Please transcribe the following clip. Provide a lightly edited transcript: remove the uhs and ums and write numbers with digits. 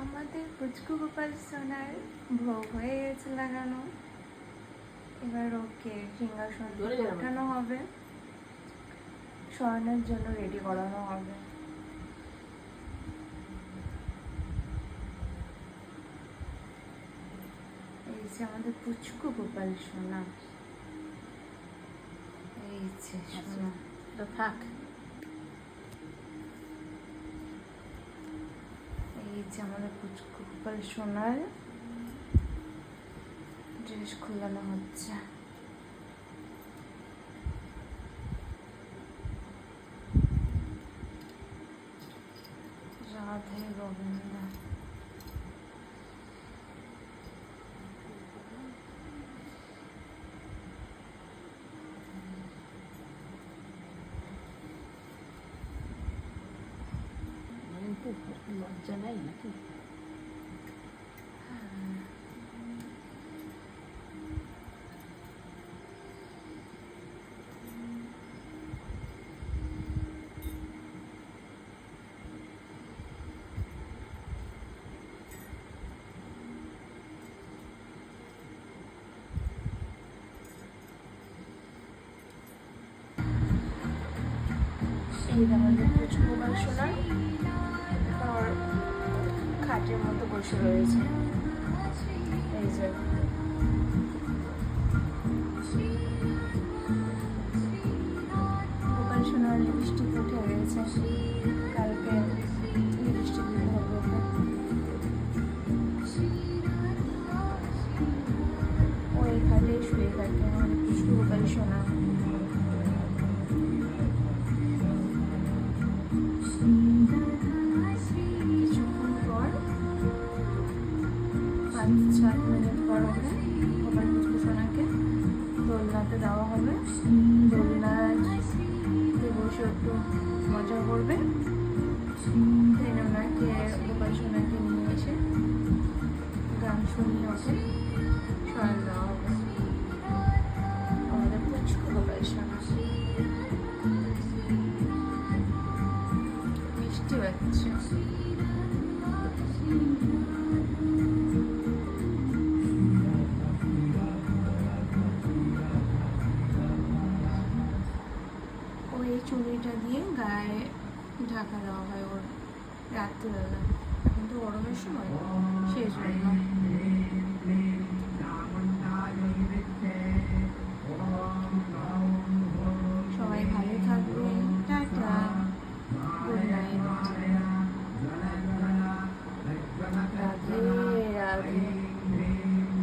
আমাদের পুচকু গোপাল সোনার ভোগ হয়ে গেছে লাগানো। এবার ওকে সিংহাসন ওঠানো হবে, শয়নের জন্য রেডি করানো হবে। এই যে আমাদের পুচকু গোপাল সোনা, এই যে সোনা থাক। এই যে আমাদের পুচকু গোপাল সোনার ড্রেস খোলানো হচ্ছে। রাধে গোবিন্দ। লজ্জা নাই নাকি? এই আমাদের পুচকু গোপাল সোনা ওর খাটের মতো বসে রয়েছে। এই যে গোপাল সোনার লিপস্টিক উঠে গেছে, কালকে লিপস্টিক দিতে হবে ওকে। ও এই খাটে শুয়ে থাকে আমাদের পুচকু গোপাল সোনা। কিছুক্ষণ পর 5-7 মিনিট পর হবে গোপাল পুচকু সোনাকে দোলনাতে দেওয়া হবে। দোলনাতে বসে একটু মজা করবে, দেন ওনাকে গোপাল সোনাকে নিয়ে এসে গান শুনিয়ে ওকে শয়ন দেওয়া হবে। আমাদের পুচকু গোপাল সোনা মিষ্টি বাচ্চা। ওই চুড়িটা দিয়ে গায়ে ঢাকা দেওয়া হয় ওর রাত্রিবেলা, এখন তো গরমের সময় সেই জন্য।